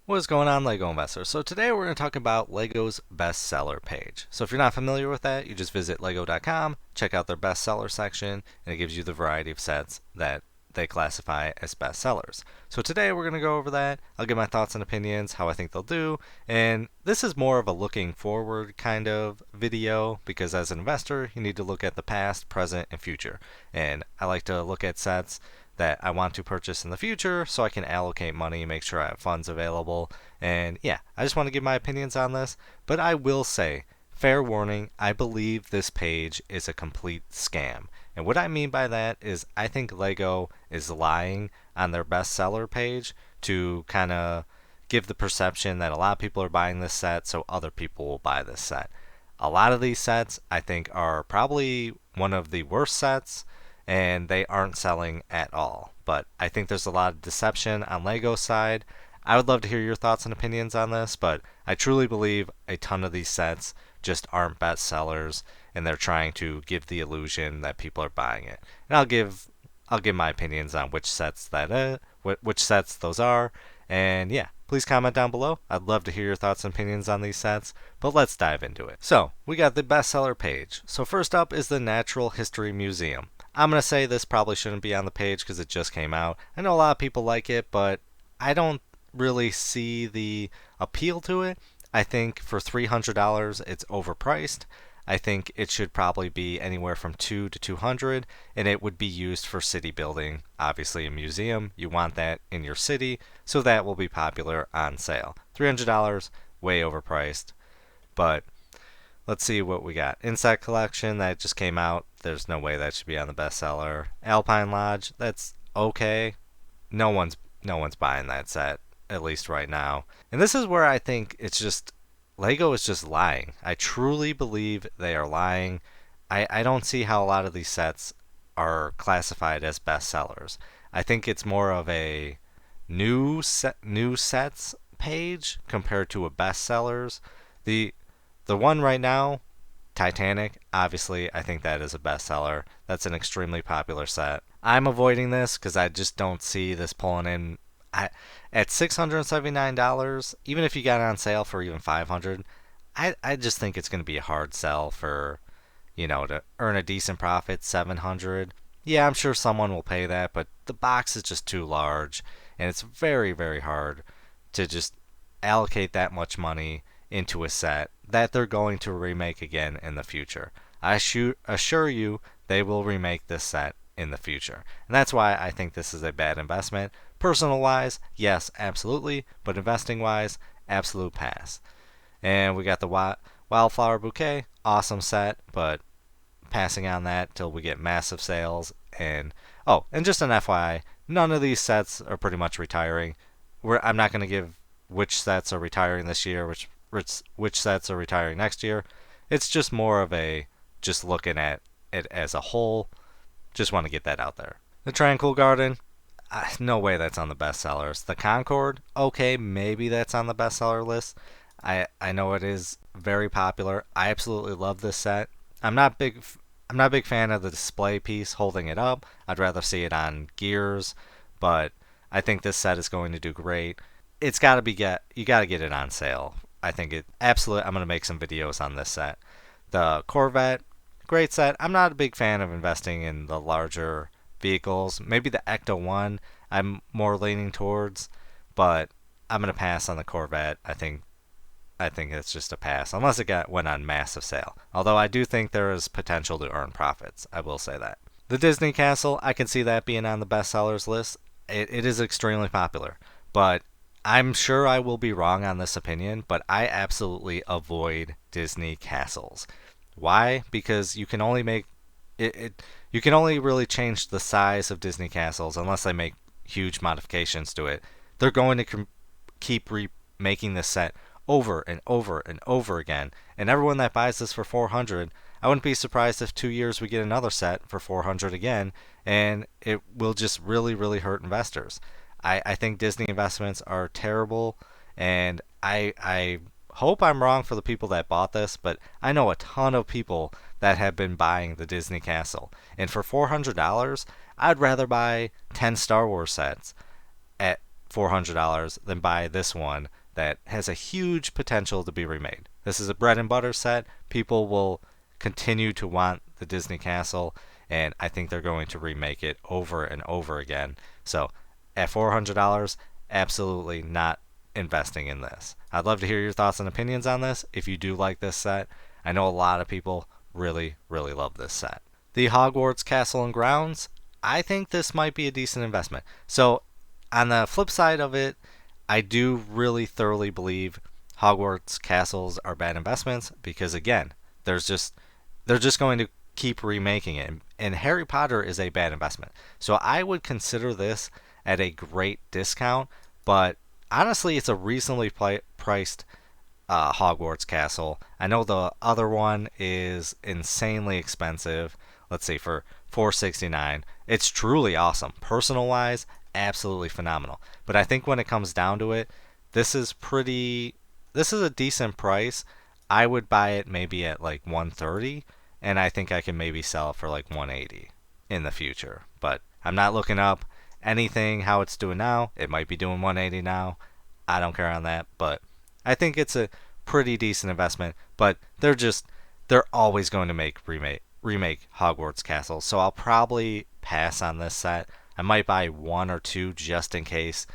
What's going on, Lego investors? So today we're going to talk about Lego's bestseller page. So if you're not familiar with that, you just visit lego.com, check out their bestseller section, and it gives you the variety of sets that they classify as bestsellers. So today we're going to go over that. I'll give my thoughts and opinions, how I think they'll do, and this is more of a looking forward kind of video because as an investor, you need to look at the past, present, and future. And I like to look at sets that I want to purchase in the future so I can allocate money, make sure I have funds available. And yeah, I just want to give my opinions on this, but I will say, fair warning, I believe this page is a complete scam. And what I mean by that is I think Lego is lying on their bestseller page to kind of give the perception that a lot of people are buying this set so other people will buy this set. A lot of these sets I think are probably one of the worst sets and they aren't selling at all. But I think there's a lot of deception on Lego's side. I would love to hear your thoughts and opinions on this, but I truly believe a ton of these sets just aren't bestsellers and they're trying to give the illusion that people are buying it. And I'll give my opinions on which sets which sets those are. And yeah, please comment down below. I'd love to hear your thoughts and opinions on these sets, but let's dive into it. So, we got the bestseller page. So first up is the Natural History Museum. I'm going to say this probably shouldn't be on the page because it just came out. I know a lot of people like it, but I don't really see the appeal to it. I think for $300 it's overpriced. I think it should probably be anywhere from $200 to $200, and it would be used for city building. Obviously, a museum, you want that in your city, so that will be popular on sale. $300, way overpriced, but let's see what we got. Insect Collection, that just came out. There's no way that should be on the bestseller. Alpine Lodge, that's okay. No one's buying that set, at least right now. And this is where I think it's just Lego is just lying. I truly believe they are lying. I don't see how a lot of these sets are classified as bestsellers. I think it's more of a new sets page compared to a bestsellers. The one right now, Titanic, obviously, I think that is a bestseller. That's an extremely popular set. I'm avoiding this because I just don't see this pulling in. At $679, even if you got it on sale for even $500, I just think it's going to be a hard sell for, to earn a decent profit, $700. Yeah, I'm sure someone will pay that, but the box is just too large, and it's very, very hard to just allocate that much money into a set that they're going to remake again in the future. I assure you they will remake this set in the future. And that's why I think this is a bad investment. Personal wise, yes, absolutely, but investing wise, absolute pass. And we got the Wildflower Bouquet, awesome set, but passing on that till we get massive sales. And just an FYI, none of these sets are pretty much retiring. I'm not going to give which sets are retiring this year, which sets are retiring next year. It's just more of a just looking at it as a whole. Just want to get that out there. The Tranquil Garden, no way that's on the bestsellers. The Concord, okay, maybe that's on the bestseller list. I know it is very popular. I absolutely love this set. I'm not a big fan of the display piece holding it up. I'd rather see it on gears, but I think this set is going to do great. It's got to you got to get it on sale. I think I'm going to make some videos on this set. The Corvette, great set. I'm not a big fan of investing in the larger vehicles. Maybe the Ecto 1 I'm more leaning towards, but I'm going to pass on the Corvette. I think it's just a pass unless it went on massive sale. Although I do think there is potential to earn profits. I will say that. The Disney Castle, I can see that being on the bestsellers list. It is extremely popular, but I'm sure I will be wrong on this opinion, but I absolutely avoid Disney castles. Why? Because you can only make you can only really change the size of Disney castles unless they make huge modifications to it. They're going to keep remaking this set over and over and over again, and everyone that buys this for $400, I wouldn't be surprised if 2 years we get another set for $400 again, and it will just really, really hurt investors. I think Disney investments are terrible, and I hope I'm wrong for the people that bought this, but I know a ton of people that have been buying the Disney Castle. And for $400, I'd rather buy 10 Star Wars sets at $400 than buy this one that has a huge potential to be remade. This is a bread and butter set. People will continue to want the Disney Castle, and I think they're going to remake it over and over again. So at $400, absolutely not investing in this. I'd love to hear your thoughts and opinions on this if you do like this set. I know a lot of people really, really love this set. The Hogwarts Castle and Grounds, I think this might be a decent investment. So on the flip side of it, I do really thoroughly believe Hogwarts castles are bad investments because again, they're just going to keep remaking it, and Harry Potter is a bad investment. So I would consider this at a great discount, but honestly, it's a reasonably priced Hogwarts castle. I know the other one is insanely expensive. Let's see, for $469. It's truly awesome. Personal wise, absolutely phenomenal. But I think when it comes down to it, this is a decent price. I would buy it maybe at like 130, and I think I can maybe sell it for like 180 in the future. But I'm not looking up anything how it's doing now. It might be doing 180 now. I don't care on that, but I think it's a pretty decent investment. But they're always going to remake Hogwarts Castle, so I'll probably pass on this set. I might buy one or two just in case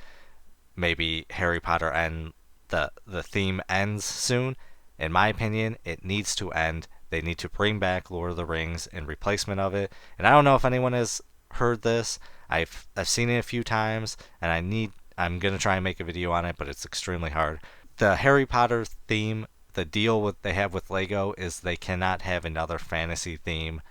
maybe Harry Potter and the theme ends soon. In my opinion, it needs to end. They need to bring back Lord of the Rings in replacement of it. And I don't know if anyone has heard this. I've seen it a few times, and I'm gonna try and make a video on it, but it's extremely hard. The Harry Potter theme, the deal they have with Lego is they cannot have another fantasy theme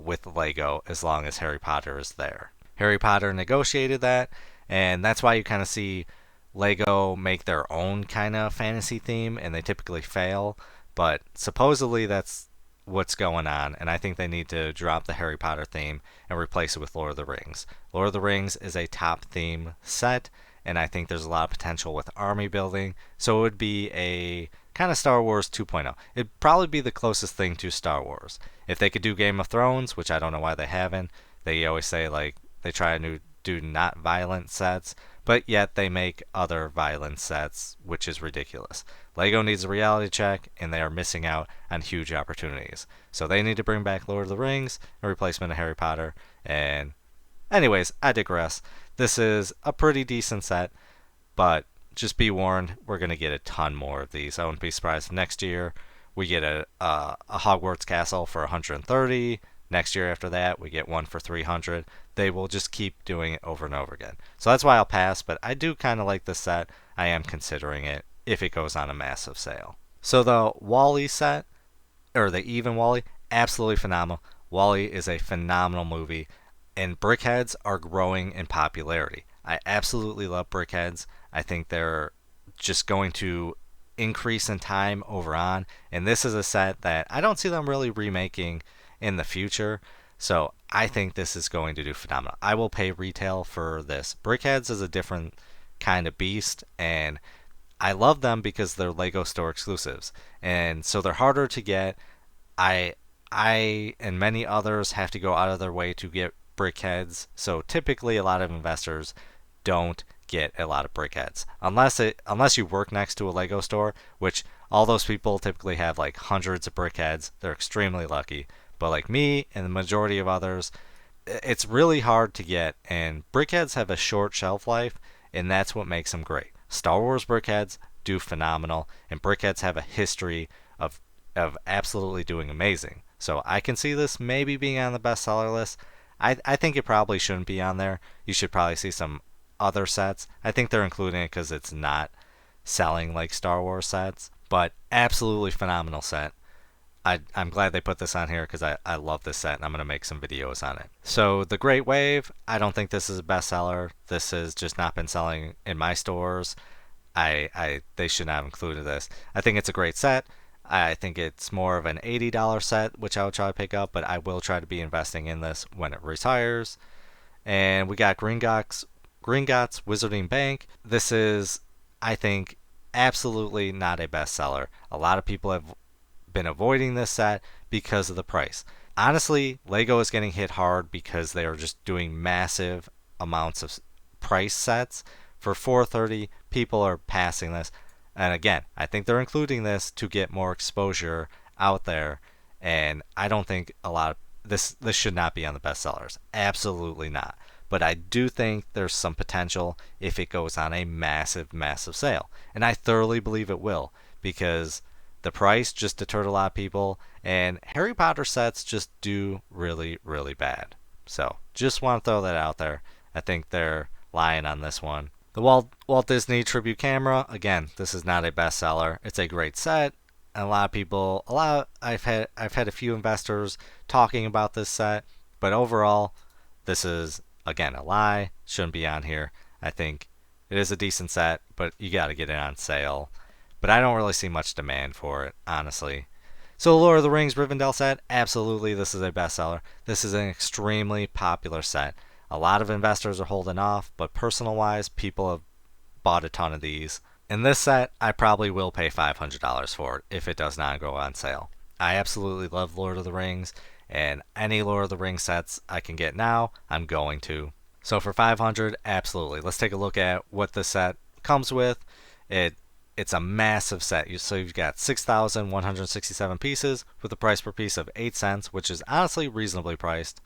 with Lego as long as Harry Potter is there. Harry Potter negotiated that, and that's why you kind of see Lego make their own kind of fantasy theme, and they typically fail. But supposedly that's what's going on, and I think they need to drop the Harry Potter theme and replace it with Lord of the Rings. Lord of the Rings is a top theme set, and I think there's a lot of potential with army building, so it would be a kind of Star Wars 2.0. It'd probably be the closest thing to Star Wars. If they could do Game of Thrones, which I don't know why they haven't, they always say like they try to do not violent sets, but yet they make other violent sets, which is ridiculous. Lego needs a reality check, and they are missing out on huge opportunities. So they need to bring back Lord of the Rings in replacement of Harry Potter. And anyways, I digress. This is a pretty decent set, but just be warned, we're going to get a ton more of these. I wouldn't be surprised if next year we get a Hogwarts castle for 130. Next year after that, we get one for 300. They will just keep doing it over and over again. So that's why I'll pass, but I do kind of like this set. I am considering it if it goes on a massive sale. So the Wall-E set, or the Even Wall-E, absolutely phenomenal. Wall-E is a phenomenal movie, and brickheads are growing in popularity. I absolutely love brickheads. I think they're just going to increase in time over on, and this is a set that I don't see them really remaking in the future. So I think this is going to do phenomenal. I will pay retail for this. Brickheads is a different kind of beast, and I love them because they're Lego store exclusives, and so they're harder to get. I and many others have to go out of their way to get brickheads, so typically a lot of investors don't get a lot of brickheads unless you work next to a Lego store, which all those people typically have like hundreds of brickheads. They're extremely lucky. But like me and the majority of others, it's really hard to get, and brickheads have a short shelf life, and that's what makes them great. Star Wars brickheads do phenomenal, and brickheads have a history of absolutely doing amazing. So I can see this maybe being on the bestseller list. I think it probably shouldn't be on there. You should probably see some other sets. I think they're including it because it's not selling like Star Wars sets, but absolutely phenomenal set. I'm glad they put this on here because I love this set, and I'm going to make some videos on it. So the Great Wave, I don't think this is a bestseller. This has just not been selling in my stores. They should not have included this. I think it's a great set. I think it's more of an $80 set, which I will try to pick up, but I will try to be investing in this when it retires. And we got Gringotts Wizarding Bank. This is, I think, absolutely not a bestseller. A lot of people have been avoiding this set because of the price. Honestly, Lego is getting hit hard because they are just doing massive amounts of price sets For 430, people are passing this. And again, I think they're including this to get more exposure out there. And I don't think a lot of this should not be on the bestsellers. Absolutely not. But I do think there's some potential if it goes on a massive, massive sale. And I thoroughly believe it will, because the price just deterred a lot of people, and Harry Potter sets just do really, really bad. So just want to throw that out there. I think they're lying on this one. The Walt Disney Tribute Camera, again, this is not a bestseller. It's a great set. And a lot of people, I've had a few investors talking about this set, but overall, this is again a lie. Shouldn't be on here. I think it is a decent set, but you got to get it on sale. But I don't really see much demand for it, honestly. So, Lord of the Rings Rivendell set, absolutely, this is a bestseller. This is an extremely popular set. A lot of investors are holding off, but personal wise, people have bought a ton of these. In this set, I probably will pay $500 for it if it does not go on sale. I absolutely love Lord of the Rings, and any Lord of the Rings sets I can get now, I'm going to. So for 500, absolutely. Let's take a look at what this set comes with. It's a massive set. So you've got 6,167 pieces with a price per piece of 8 cents, which is honestly reasonably priced.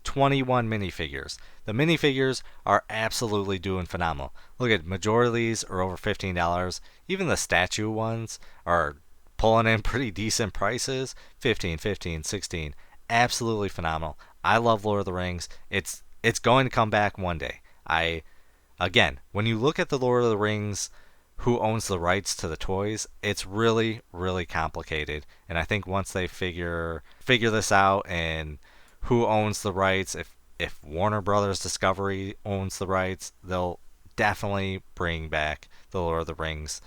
21 minifigures. The minifigures are absolutely doing phenomenal. Look at majority of these are over $15. Even the statue ones are pulling in pretty decent prices. 15, 15, 16. Absolutely phenomenal. I love Lord of the Rings. It's going to come back one day. Again, when you look at the Lord of the Rings, who owns the rights to the toys, it's really, really complicated. And I think once they figure this out, and who owns the rights, if Warner Brothers Discovery owns the rights, they'll definitely bring back the Lord of the Rings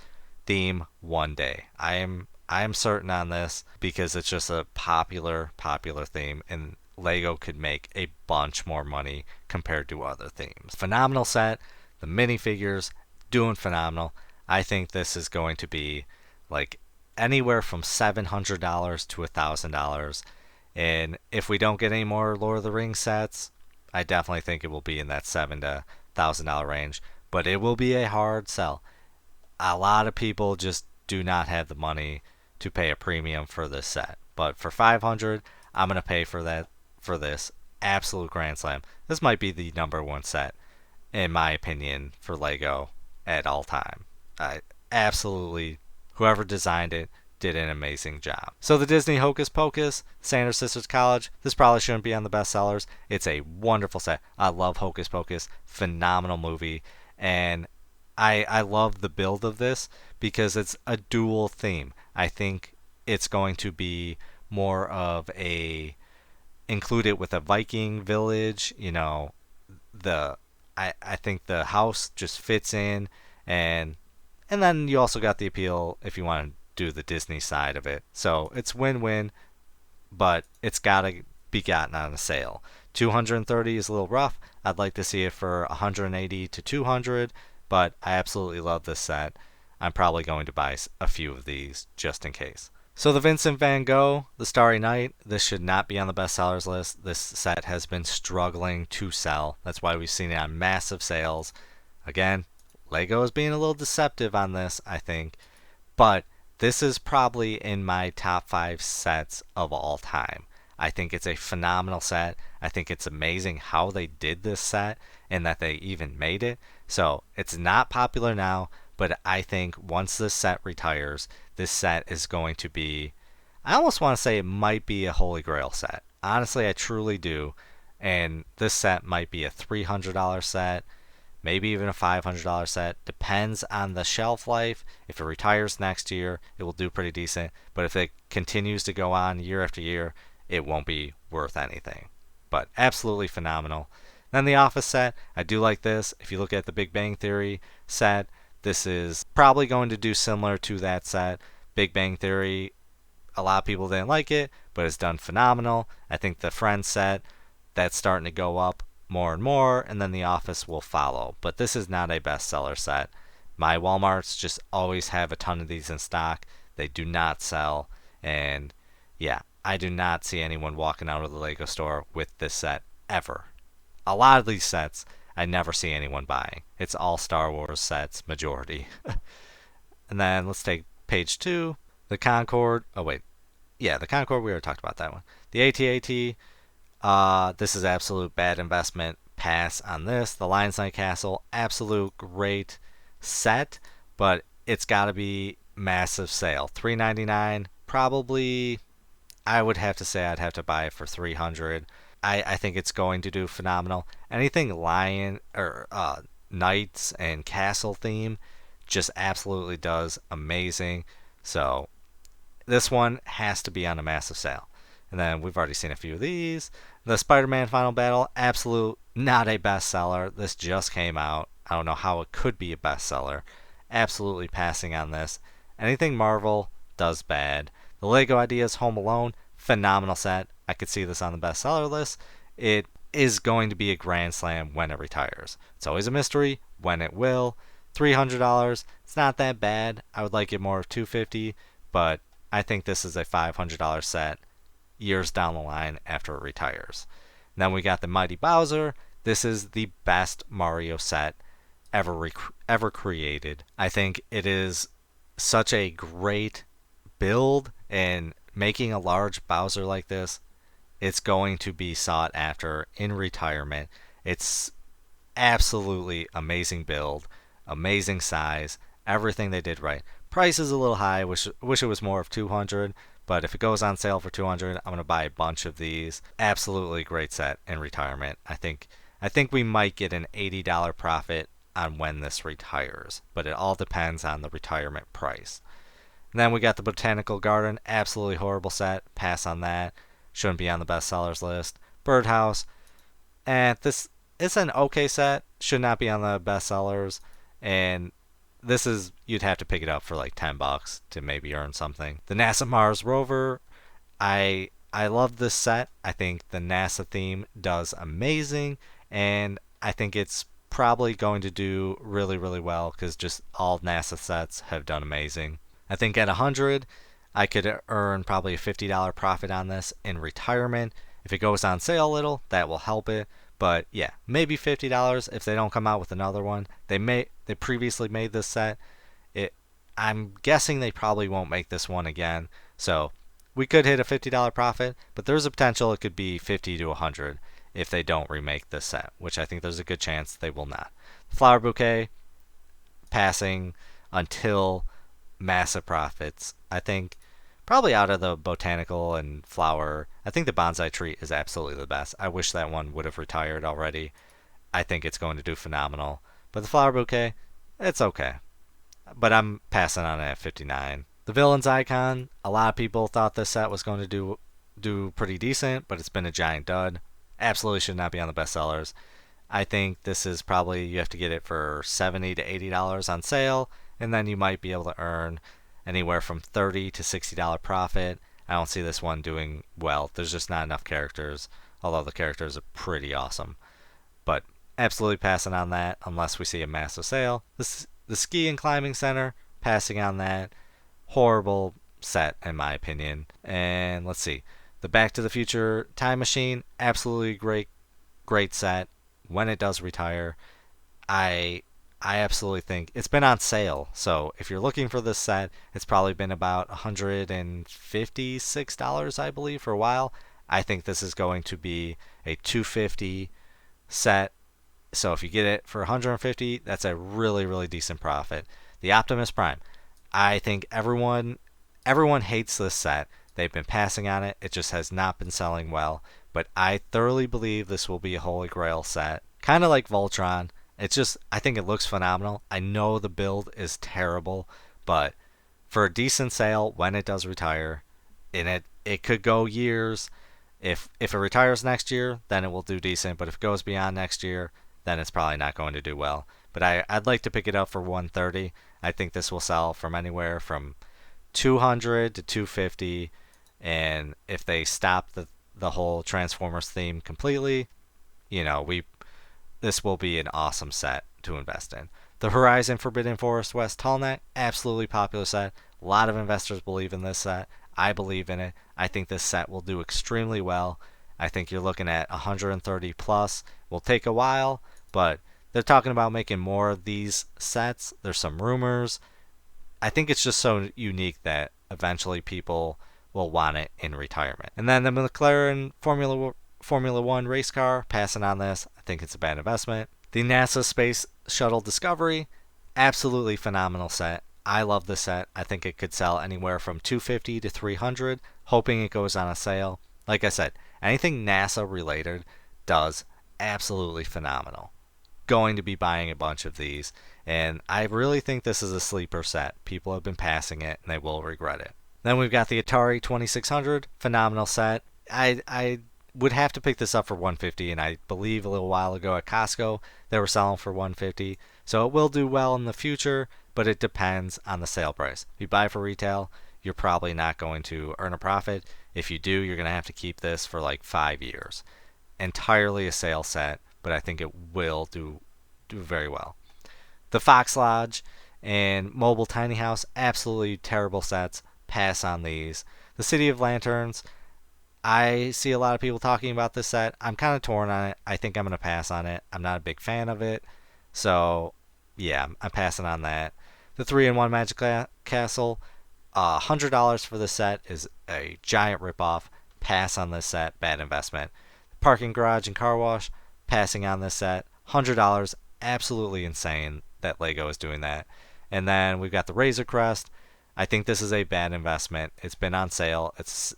theme one day. I am certain on this, because it's just a popular theme, and Lego could make a bunch more money compared to other themes. Phenomenal set. The minifigures doing phenomenal. I think this is going to be like anywhere from $700 to $1,000. And if we don't get any more Lord of the Rings sets, I definitely think it will be in that $7,000 to $1,000 range. But it will be a hard sell. A lot of people just do not have the money to pay a premium for this set. But for 500, I'm going to pay for that, for this absolute grand slam. This might be the number one set, in my opinion, for Lego at all time. Absolutely, whoever designed it did an amazing job. So the Disney Hocus Pocus, Sanders Sisters College, this probably shouldn't be on the bestsellers. It's a wonderful set. I love Hocus Pocus. Phenomenal movie. And I love the build of this because it's a dual theme. I think it's going to be more of a include it with a Viking village, I think the house just fits in, and then you also got the appeal if you want to do the Disney side of it. So it's win-win, but it's got to be gotten on a sale. 230 is a little rough. I'd like to see it for 180 to 200, but I absolutely love this set. I'm probably going to buy a few of these just in case. So the Vincent van Gogh, The Starry Night, this should not be on the bestsellers list. This set has been struggling to sell. That's why we've seen it on massive sales. Again, Lego is being a little deceptive on this, I think. But this is probably in my top 5 sets of all time. I think it's a phenomenal set. I think it's amazing how they did this set and that they even made it. So it's not popular now, but I think once this set retires, this set is going to be, I almost want to say it might be a Holy Grail set. Honestly, I truly do. And this set might be a $300 set, maybe even a $500 set. Depends on the shelf life. If it retires next year, it will do pretty decent. But if it continues to go on year after year, it won't be worth anything. But absolutely phenomenal. Then the Office set, I do like this. If you look at the Big Bang Theory set, this is probably going to do similar to that set. Big Bang Theory, a lot of people didn't like it, but it's done phenomenal. I think the Friends set, that's starting to go up more and more, and then The Office will follow. But this is not a bestseller set. My Walmarts just always have a ton of these in stock. They do not sell, and yeah, I do not see anyone walking out of the Lego store with this set ever. A lot of these sets, I never see anyone buying. It's all Star Wars sets, majority. And then let's take page 2, the Concorde. Oh, wait. Yeah, the Concorde, we already talked about that one. The AT-AT, this is absolute bad investment. Pass on this. The Lion's Night Castle, absolute great set, but it's got to be massive sale. $399, probably. I would have to say I'd have to buy it for 300. I think it's going to do phenomenal. Anything lion or knights and castle theme just absolutely does amazing. So this one has to be on a massive sale. And then we've already seen a few of these. The Spider-Man Final Battle, absolute not a bestseller. This just came out. I don't know how it could be a bestseller. Absolutely passing on this. Anything Marvel does bad. The Lego Ideas Home Alone, phenomenal set. I could see this on the bestseller list. It is going to be a grand slam when it retires. It's always a mystery when it will. $300, it's not that bad. I would like it more of $250, but I think this is a $500 set years down the line after it retires. And then we got the Mighty Bowser. This is the best Mario set ever created. I think it is such a great build, and making a large Bowser like this, it's going to be sought after in retirement. It's absolutely amazing build, amazing size, everything they did right. Price is a little high. Wish it was more of 200, but if it goes on sale for 200, I'm gonna buy a bunch of these. Absolutely great set in retirement. I think we might get an $80 profit on when this retires, but it all depends on the retirement price. And then we got the Botanical Garden, absolutely horrible set. Pass on that. Shouldn't be on the bestsellers list. Birdhouse, and this is an okay set. Should not be on the bestsellers. And this is, you'd have to pick it up for like $10 to maybe earn something. The NASA Mars Rover, I love this set. I think the NASA theme does amazing, and I think it's probably going to do really, really well because just all NASA sets have done amazing. I think at 100, I could earn probably a $50 profit on this in retirement. If it goes on sale a little, that will help it. But yeah, maybe $50 if they don't come out with another one. They previously made this set. I'm guessing they probably won't make this one again. So we could hit a $50 profit, but there's a potential it could be 50 to 100 if they don't remake this set, which I think there's a good chance they will not. Flower Bouquet, passing until massive profits. I think probably out of the botanical and flower, I think the bonsai tree is absolutely the best. I wish that one would have retired already. I think it's going to do phenomenal. But the flower bouquet, it's okay. But I'm passing on it at 59. The villain's icon, a lot of people thought this set was going to do pretty decent, but it's been a giant dud. Absolutely should not be on the bestsellers. I think this is probably, you have to get it for $70 to $80 on sale, and then you might be able to earn anywhere from $30 to $60 profit. I don't see this one doing well. There's just not enough characters, although the characters are pretty awesome. But absolutely passing on that unless we see a massive sale. The Ski and Climbing Center, passing on that. Horrible set in my opinion. And let's see. The Back to the Future Time Machine, absolutely great set. When it does retire, I absolutely think it's been on sale. So if you're looking for this set, it's probably been about $156, I believe, for a while. I think this is going to be a $250 set. So if you get it for $150, that's a really, really decent profit. The Optimus Prime, I think everyone hates this set. They've been passing on it. It just has not been selling well. But I thoroughly believe this will be a Holy Grail set. Kind of like Voltron. It's just, I think it looks phenomenal. I know the build is terrible, but for a decent sale when it does retire, and it could go years. If it retires next year, then it will do decent. But if it goes beyond next year, then it's probably not going to do well. But I'd like to pick it up for $130. I think this will sell from anywhere from $200 to $250. And if they stop the whole Transformers theme completely, this will be an awesome set to invest in. The Horizon Forbidden Forest West Tallneck, absolutely popular set. A lot of investors believe in this set. I believe in it. I think this set will do extremely well. I think you're looking at 130 plus. Will take a while, but they're talking about making more of these sets. There's some rumors. I think it's just so unique that eventually people will want it in retirement. And then the McLaren Formula One race car, passing on this. I think it's a bad investment. The NASA Space Shuttle Discovery, absolutely phenomenal set. I love the set. I think it could sell anywhere from 250 to 300, hoping it goes on a sale. Like I said, anything NASA related does absolutely phenomenal. Going to be buying a bunch of these, and I really think this is a sleeper set. People have been passing it and they will regret it. Then we've got the Atari 2600, phenomenal set. I would have to pick this up for 150, and I believe a little while ago at Costco they were selling for 150. So it will do well in the future, but it depends on the sale price. If you buy for retail, you're probably not going to earn a profit. If you do, you're going to have to keep this for like 5 years. Entirely a sale set, but I think it will do very well. The Fox Lodge and Mobile Tiny House, absolutely terrible sets. Pass on these. The City of Lanterns, I see a lot of people talking about this set. I'm kind of torn on it. I think I'm going to pass on it. I'm not a big fan of it. So, yeah, I'm passing on that. The 3-in-1 Magic Castle, $100 for the set is a giant ripoff. Pass on this set. Bad investment. Parking garage and car wash, passing on this set. $100, absolutely insane that Lego is doing that. And then we've got the Razor Crest. I think this is a bad investment. It's been on sale. It's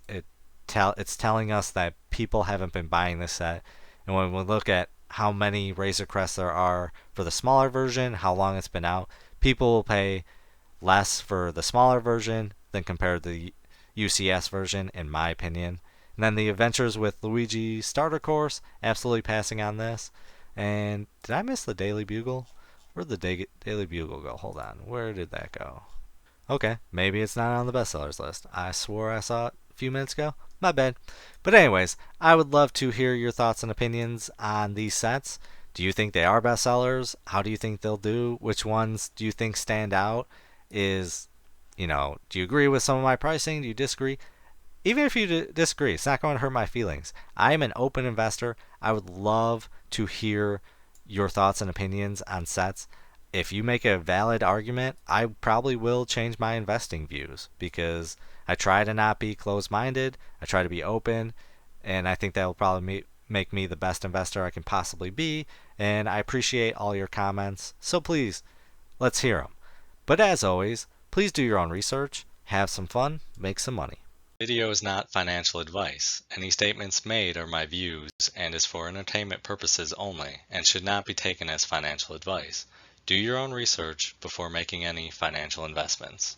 telling us that people haven't been buying this set. And when we look at how many Razor Crests there are for the smaller version, how long it's been out, people will pay less for the smaller version than compared to the UCS version, in my opinion. And then the Adventures with Luigi starter course, absolutely passing on this. And did I miss the Daily Bugle? Where'd the Daily Bugle go? Hold on. Where did that go? Okay, maybe it's not on the bestsellers list. I swore I saw it a few minutes ago. My bad. But anyways, I would love to hear your thoughts and opinions on these sets. Do you think they are bestsellers? How do you think they'll do? Which ones do you think stand out? Do you agree with some of my pricing? Do you disagree? Even if you disagree, it's not going to hurt my feelings. I am an open investor. I would love to hear your thoughts and opinions on sets. If you make a valid argument, I probably will change my investing views because I try to not be closed-minded. I try to be open, and I think that will probably make me the best investor I can possibly be. And I appreciate all your comments, so please, let's hear them. But as always, please do your own research, have some fun, make some money. Video is not financial advice. Any statements made are my views and is for entertainment purposes only and should not be taken as financial advice. Do your own research before making any financial investments.